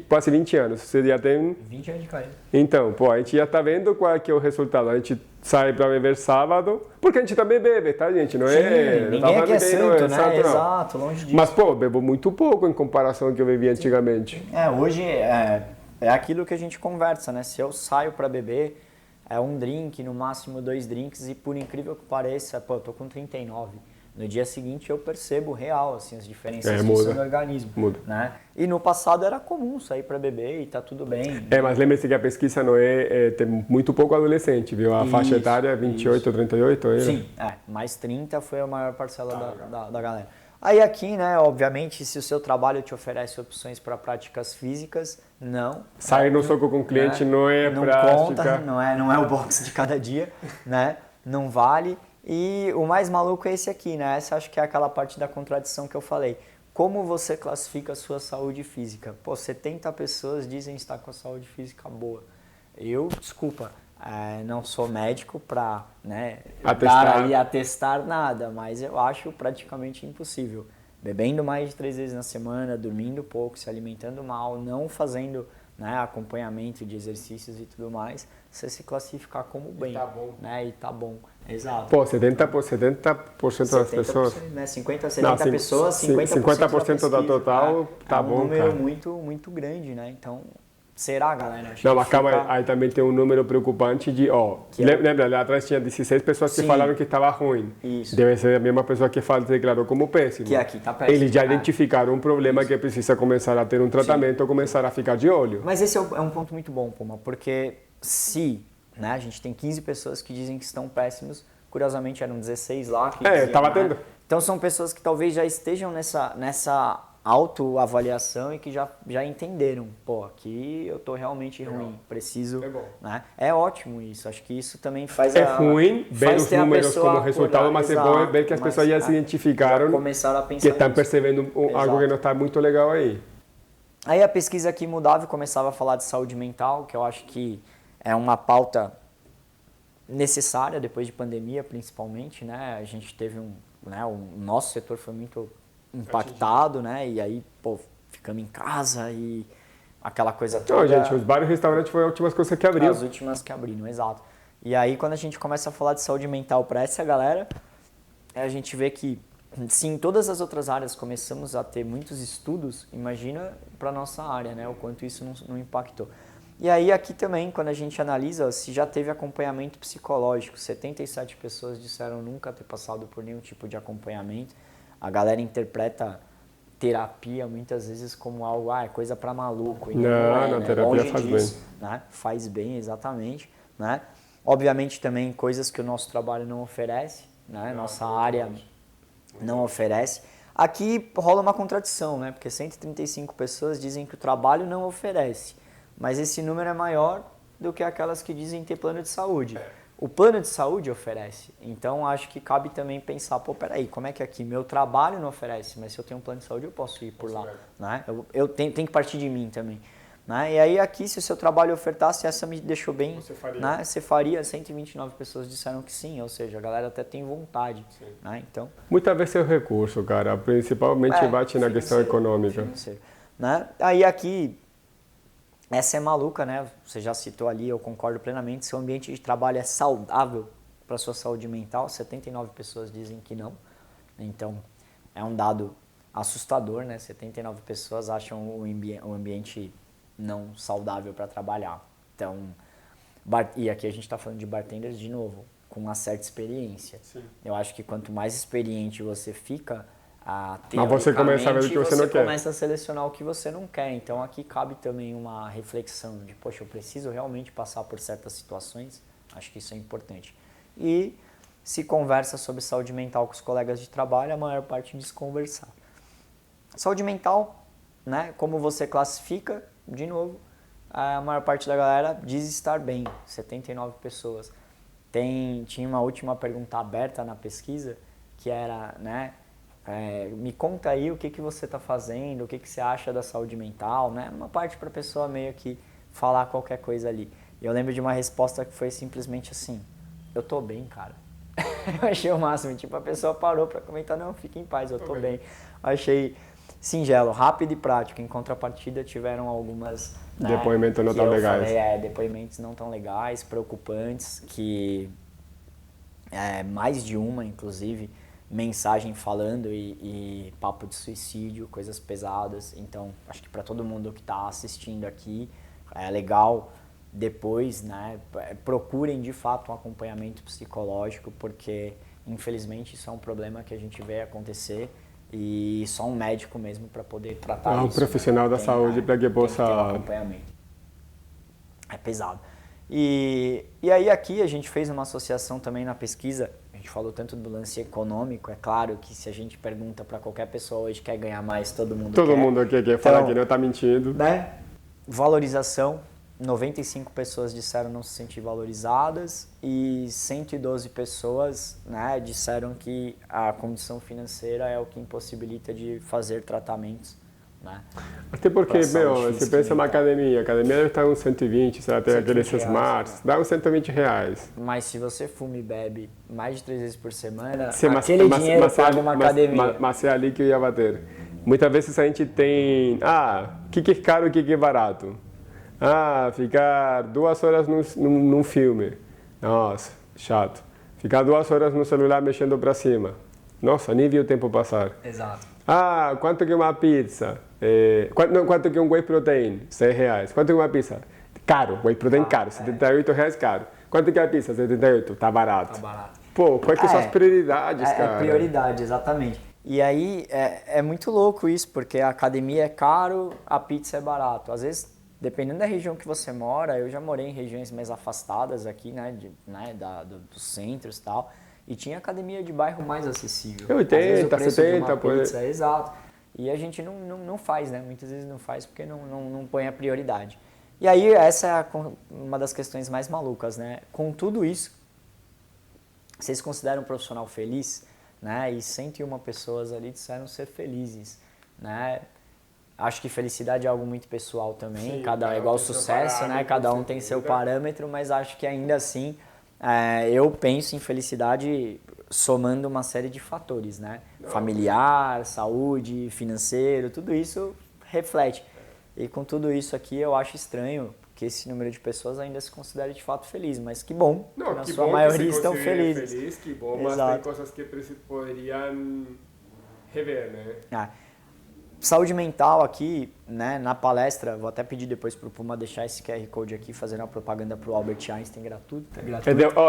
quase 20 anos, você já tem... 20 anos de carreira. Então, pô, a gente já tá vendo qual é que é o resultado. A gente sai para beber sábado, porque a gente também bebe, tá, gente? Não é... Ninguém aqui é santo, né? Exato, longe disso. Mas, pô, eu bebo muito pouco em comparação ao que eu bebia antigamente. Hoje é aquilo que a gente conversa, né? Se eu saio para beber... É um drink, no máximo 2 drinks, e por incrível que pareça, pô, eu tô com 39. No dia seguinte eu percebo real, assim, as diferenças disso no organismo. Muda. Né? E no passado era comum sair para beber e tá tudo bem. Mas lembre-se que a pesquisa não tem muito pouco adolescente, viu? A faixa etária é 28 ou 38, é? Sim, mais 30 foi a maior parcela da galera. Aí aqui, né, obviamente, se o seu trabalho te oferece opções para práticas físicas, não. Sair no soco com o cliente não é prática. Conta, não é o boxe de cada dia, né? Não vale. E o mais maluco é esse aqui, né? Essa acho que é aquela parte da contradição que eu falei. Como você classifica a sua saúde física? Pô, 70 pessoas dizem estar com a saúde física boa. Desculpa, não sou médico para atestar nada, mas eu acho praticamente impossível. Bebendo mais de 3 vezes na semana, dormindo pouco, se alimentando mal, não fazendo acompanhamento de exercícios e tudo mais, você se classificar como bem. Tá bom. Né? E tá bom. Exato. Pô, 70% das pessoas. Né? 70 pessoas, 50% da total, tá bom, cara. É um número muito, muito grande, né? Então, será, galera? Não, mas calma, aí também tem um número preocupante de, lembra, lá atrás tinha 16 pessoas que falaram que estava ruim. Isso. Deve ser a mesma pessoa que declarou como péssimo. Que aqui tá péssimo. Eles já identificaram um problema que precisa começar a ter um tratamento ou começar a ficar de olho. Mas esse é um ponto muito bom, Puma, porque se a gente tem 15 pessoas que dizem que estão péssimos, curiosamente eram 16 lá que diziam, tá batendo. Então são pessoas que talvez já estejam nessa autoavaliação e que já entenderam, pô, aqui eu tô realmente ruim, preciso, né? É ótimo isso, acho que isso também faz ruim ver os números como resultado, mas é bom ver que as pessoas já se identificaram, já começaram a pensar que estão percebendo algo que não está muito legal aí. Aí a pesquisa aqui mudava e começava a falar de saúde mental, que eu acho que é uma pauta necessária depois de pandemia, principalmente, né? A gente teve o nosso setor foi muito impactado, né? E aí, pô, ficamos em casa e aquela coisa toda. Não, gente, os bares e restaurantes foram as últimas coisas que abriram. As últimas que abriram, exato. E aí, quando a gente começa a falar de saúde mental para essa galera, a gente vê que, se em todas as outras áreas começamos a ter muitos estudos, imagina para nossa área, né? O quanto isso não impactou. E aí aqui também, quando a gente analisa, se já teve acompanhamento psicológico, 77 pessoas disseram nunca ter passado por nenhum tipo de acompanhamento. A galera interpreta terapia muitas vezes como algo, é coisa para maluco. E não, terapia longe faz disso, bem. Né? Faz bem, exatamente. Né? Obviamente também coisas que o nosso trabalho não oferece, né? Nossa área não oferece. Aqui rola uma contradição, né? Porque 135 pessoas dizem que o trabalho não oferece. Mas esse número é maior do que aquelas que dizem ter plano de saúde. o plano de saúde oferece. Então, acho que cabe também pensar, pô, peraí, como é que aqui meu trabalho não oferece, mas se eu tenho um plano de saúde, eu posso ir por lá, né? Eu tenho que partir de mim também. Né? E aí aqui, se o seu trabalho ofertasse, essa me deixou bem, né? Você faria, 129 pessoas disseram que sim, ou seja, a galera até tem vontade, né? Então, muitas vezes é o recurso, cara, principalmente bate na questão econômica. Né? Aí aqui, essa é maluca, né? Você já citou ali, eu concordo plenamente, seu ambiente de trabalho é saudável para sua saúde mental, 79 pessoas dizem que não, então é um dado assustador, né? 79 pessoas acham o ambiente não saudável para trabalhar. Então, e aqui a gente está falando de bartenders de novo, com uma certa experiência. Sim. Eu acho que quanto mais experiente você fica, mas você começa a ver o que você não quer. Você começa a selecionar o que você não quer. Então aqui cabe também uma reflexão de, poxa, eu preciso realmente passar por certas situações. Acho que isso é importante. E se conversa sobre saúde mental com os colegas de trabalho, a maior parte diz conversar. Saúde mental, né? Como você classifica? De novo, a maior parte da galera diz estar bem, 79 pessoas. Tinha uma última pergunta aberta na pesquisa, que era, né, me conta aí o que você está fazendo, o que você acha da saúde mental, né? Uma parte para a pessoa meio que falar qualquer coisa ali. E eu lembro de uma resposta que foi simplesmente assim, eu tô bem, cara. Eu achei o máximo, tipo, a pessoa parou para comentar, não, fique em paz, eu tô bem. Eu achei singelo, rápido e prático. Em contrapartida, tiveram algumas... Depoimentos não tão legais. Depoimentos não tão legais, preocupantes, que... mais de uma, inclusive, mensagem falando e papo de suicídio, coisas pesadas. Então, acho que para todo mundo que está assistindo aqui, é legal depois, né, procurem de fato um acompanhamento psicológico, porque, infelizmente, isso é um problema que a gente vê acontecer. E só um médico mesmo para poder tratar isso. Um profissional da saúde para que possa... ter um acompanhamento. É pesado. E aí aqui a gente fez uma associação também na pesquisa, a gente falou tanto do lance econômico, é claro que se a gente pergunta para qualquer pessoa hoje quer ganhar mais, todo mundo quer. Todo mundo aqui quer falar que não está mentindo. Né? Valorização, 95 pessoas disseram não se sentir valorizadas e 112 pessoas, né, disseram que a condição financeira é o que impossibilita de fazer tratamentos. Né? Até porque, você pensa numa academia, a academia deve estar uns 120, se ela tem aqueles smarts, dá uns 120 reais. Mas se você fuma e bebe mais de 3 vezes por semana, aquele dinheiro paga uma academia. Mas é ali que eu ia bater. Muitas vezes a gente tem, o que é caro e o que é barato. Ficar 2 horas num filme. Nossa, chato. Ficar 2 horas no celular mexendo para cima. Nossa, nem vi o tempo passar. Exato. Quanto que é uma pizza? Quanto que é um whey protein? 100 reais. Quanto que é uma pizza? Caro, whey protein caro. 78 reais caro. Quanto que é a pizza? 78. Tá barato. Pô, quais que são as prioridades, cara? É prioridade, exatamente. E aí é muito louco isso, porque a academia é caro, a pizza é barato. Às vezes, dependendo da região que você mora, eu já morei em regiões mais afastadas aqui, né, dos centros e tal, e tinha academia de bairro mais acessível. 80, 70, por aí. Exato. E a gente não faz, né? Muitas vezes não faz porque não põe a prioridade. E aí essa é uma das questões mais malucas, né? Com tudo isso, vocês consideram um profissional feliz, né? E 101 pessoas ali disseram ser felizes, né? Acho que felicidade é algo muito pessoal também, Sim, é igual sucesso, né? Cada um tem seu parâmetro, mas acho que ainda assim eu penso em felicidade somando uma série de fatores, né? Familiar, saúde, financeiro, tudo isso reflete. E com tudo isso aqui eu acho estranho que esse número de pessoas ainda se considere de fato feliz, mas que bom, na sua maioria estão felizes. Que bom, mas tem coisas que poderiam rever, né? Saúde mental aqui, né, na palestra, vou até pedir depois para o Puma deixar esse QR Code aqui, fazendo uma propaganda para o Albert Einstein gratuito.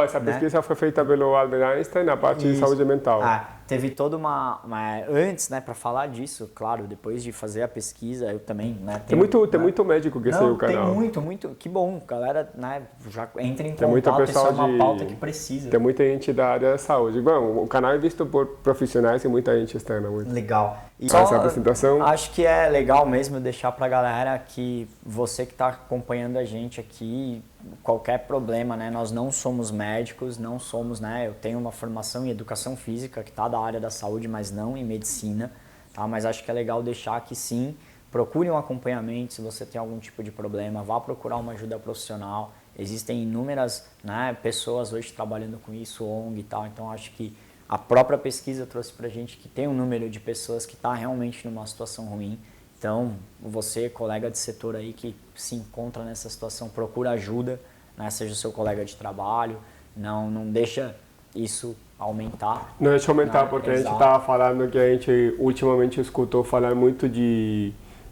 Essa pesquisa foi feita pelo Albert Einstein na parte de saúde mental. Teve toda uma antes, né, para falar disso, claro, depois de fazer a pesquisa, eu também, né, tem muito médico que saiu o canal. Tem muito, que bom, galera, né, já entra em contato, isso é uma pauta que precisa. Tem muita gente da área da saúde. Bom, o canal é visto por profissionais e muita gente externa. Legal. E essa apresentação, acho que é legal mesmo deixar para a galera que você que está acompanhando a gente aqui, qualquer problema, né? Nós não somos médicos, não somos, né? Eu tenho uma formação em educação física que está da área da saúde, mas não em medicina, tá? Mas acho que é legal deixar que sim, procure um acompanhamento se você tem algum tipo de problema, vá procurar uma ajuda profissional. Existem inúmeras, né, pessoas hoje trabalhando com isso, ONG e tal, então acho que a própria pesquisa trouxe para a gente que tem um número de pessoas que está realmente numa situação ruim. Então, você, colega de setor aí que se encontra nessa situação, procura ajuda, né? Seja o seu colega de trabalho, não deixa isso aumentar. Não deixa aumentar, né? porque Exato. a gente estava falando que a gente ultimamente escutou falar muito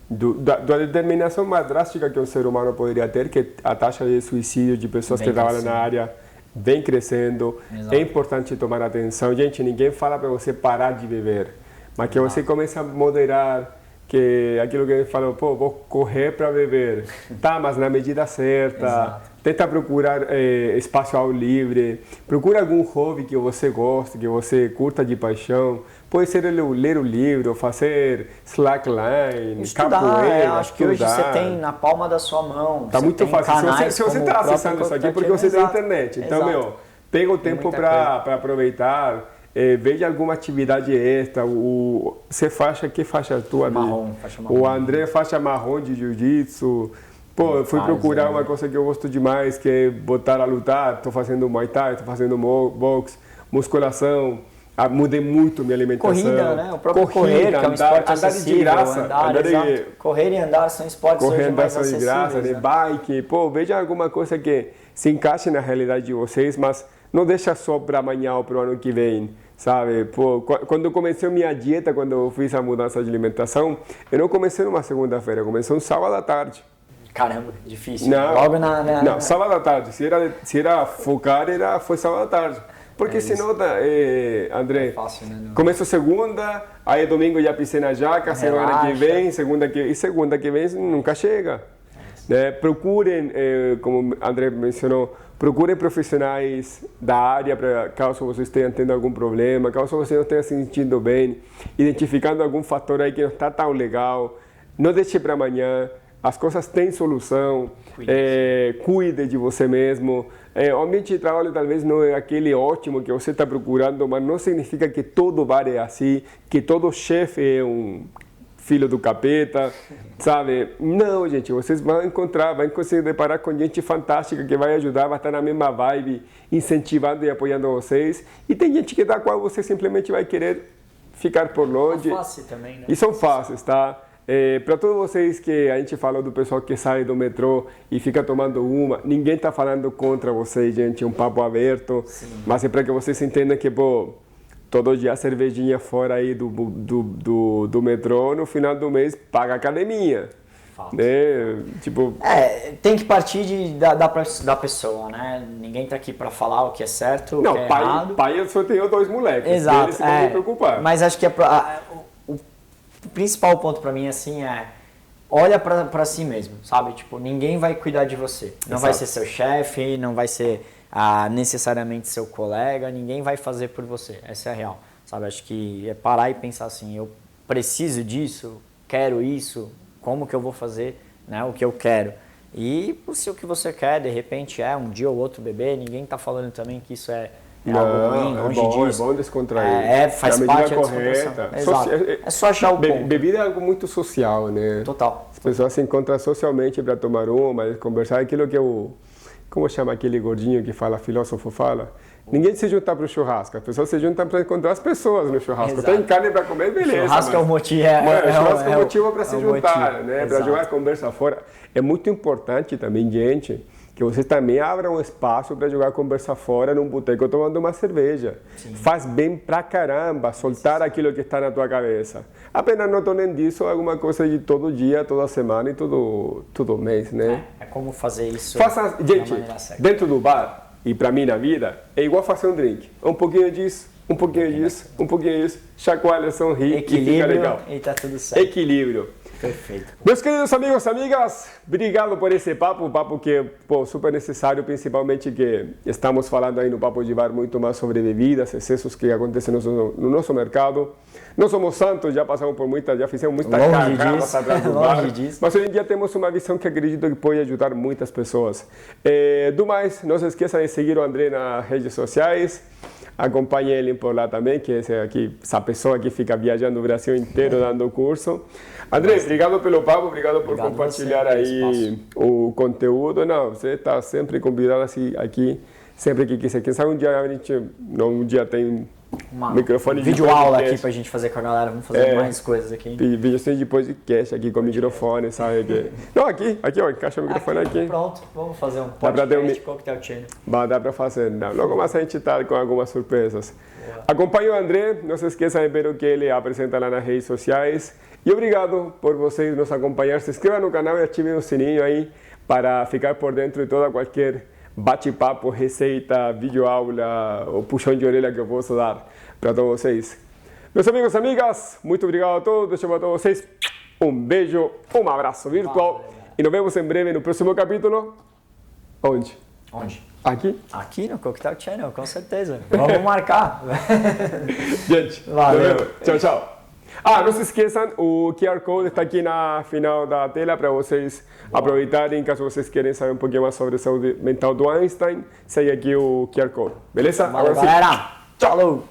da determinação mais drástica que o ser humano poderia ter, que a taxa de suicídio de pessoas que trabalham na área vem crescendo. Exato. É importante tomar atenção. Gente, ninguém fala para você parar de beber, mas que você comece a moderar, que aquilo que a gente falou, pô, vou correr para beber. Tá, mas na medida certa. Exato. Tenta procurar espaço ao livre. Procura algum hobby que você goste, que você curta de paixão. Pode ser ler o livro, fazer slackline, capoeira, acho que hoje você tem na palma da sua mão. Tá muito fácil. Se você está acessando isso aqui, porque você tem internet. Então, pega o tempo para aproveitar. Veja alguma atividade extra. Você faixa, que faixa tua? Marrom, faixa marrom. O André faixa marrom de jiu-jitsu. Pô, eu fui procurar uma coisa que eu gosto demais, que é botar a lutar. Estou fazendo Muay Thai, estou fazendo boxe, musculação. Mudei muito minha alimentação. Corrida, né? O próprio correr, que é um esporte acessível. Andar de graça. Correr e andar são esportes hoje mais acessíveis. De graça, né? Bike. Pô, veja alguma coisa que se encaixe na realidade de vocês, mas não deixa só para amanhã ou para o ano que vem, sabe? Pô, quando eu comecei a minha dieta, quando eu fiz a mudança de alimentação, eu não comecei numa segunda-feira, eu comecei um sábado à tarde. Caramba, difícil. Não, logo não, sábado à tarde. Se era focar, foi sábado à tarde. Porque senão, André, é fácil, né? Começo segunda, aí domingo já pisei na jaca, semana que vem, segunda que vem nunca chega. Né? Procurem, como o André mencionou, procurem profissionais da área para caso vocês tenham tendo algum problema, caso você não esteja se sentindo bem, identificando algum fator aí que não está tão legal, não deixe para amanhã. As coisas têm solução, cuide de você mesmo. O ambiente de trabalho talvez não é aquele ótimo que você está procurando, mas não significa que todo bar é assim, que todo chefe é um filho do capeta, sabe? Não, gente, vocês vão conseguir deparar com gente fantástica que vai ajudar, vai estar na mesma vibe, incentivando e apoiando vocês. E tem gente que da qual você simplesmente vai querer ficar por longe. É fácil também, né? E são fáceis, tá? Para todos vocês que a gente falou do pessoal que sai do metrô e fica tomando uma, ninguém está falando contra vocês, gente, é um papo aberto. Sim. Mas é para que vocês entendam que, pô, todo dia a cervejinha fora aí do metrô, no final do mês paga a academia. Né? Tipo... tem que partir da pessoa, né? Ninguém tá aqui para falar o que é certo, o que é errado. Pai eu só tenho 2 moleques, exato, eles vão me preocupar. Mas acho que o principal ponto para mim assim olha para si mesmo, sabe? Tipo, ninguém vai cuidar de você. Não vai ser seu chefe, não vai ser necessariamente seu colega, ninguém vai fazer por você. Essa é a real, sabe? Acho que é parar e pensar assim, eu preciso disso, quero isso, como que eu vou fazer, né, o que eu quero. E se o que você quer, de repente, um dia ou outro beber, ninguém está falando também que isso é algo ruim, longe disso. É bom descontrair. Faz parte da descontração. Exato. É só achar o ponto. Bebida é algo muito social, né? Total. As pessoas se encontram socialmente para tomar uma, conversar. Aquilo que como chama aquele gordinho que fala, filósofo fala? Ninguém se junta para o churrasco, as pessoas se juntam para encontrar as pessoas no churrasco. Exato. Tem carne para comer, beleza. O churrasco é o motivo. Churrasco é o motivo para se juntar, né? Para jogar a conversa fora. É muito importante também, gente, que vocês também abram um espaço para jogar a conversa fora num boteco tomando uma cerveja. Sim. Faz bem pra caramba soltar aquilo que está na tua cabeça. Apenas não tornem disso alguma coisa de todo dia, toda semana e todo mês, né? É como fazer isso gente, dentro do bar e para mim na vida, é igual fazer um drink. Um pouquinho disso, um pouquinho disso, um pouquinho disso, chacoalha, sorri e fica legal. E tá tudo certo. Equilíbrio. Perfeito. Meus queridos amigos e amigas, obrigado por esse papo, um papo que é super necessário, principalmente que estamos falando aí no Papo de Bar muito mais sobre bebidas, excessos que acontecem no nosso mercado. Não somos santos, já passamos por muitas, já fizemos muita cagadas atrás do bar, mas hoje em dia temos uma visão que acredito que pode ajudar muitas pessoas. Do mais, não se esqueça de seguir o André nas redes sociais. Acompanhe ele por lá também, que é aqui, essa pessoa que fica viajando o Brasil inteiro dando curso. André, obrigado pelo papo, obrigado por compartilhar aí o conteúdo. Não, você está sempre convidado assim, aqui, sempre que quiser. Quem sabe um dia a gente um dia tem uma microfone vídeo aula aqui pra gente fazer com a galera, vamos fazer mais coisas aqui. Vídeo de podcast aqui com microfone, sabe? Não, aqui, ó, encaixa o microfone aqui. Pronto, vamos fazer um podcast Cocktail Channel. Dá pra fazer, não. Logo mais a gente tá com algumas surpresas. Acompanhe o André, não se esqueça de ver o que ele apresenta lá nas redes sociais. E obrigado por vocês nos acompanhar. Se inscreva no canal e ative o sininho aí para ficar por dentro de toda qualquer bate-papo, receita, videoaula ou puxão de orelha que eu posso dar para todos vocês. Meus amigos e amigas, muito obrigado a todos. Deixa eu para todos vocês um beijo, um abraço virtual. E nos vemos em breve no próximo capítulo. Onde? Aqui? Aqui no Cocktail Channel, com certeza. Vamos marcar. Gente, valeu. Tchau, tchau. Não se esqueçam, o QR Code está aqui na final da tela para vocês aproveitarem. Caso vocês querem saber um pouquinho mais sobre a saúde mental do Einstein, segue aqui o QR Code. Beleza? Valeu, galera. Tchau.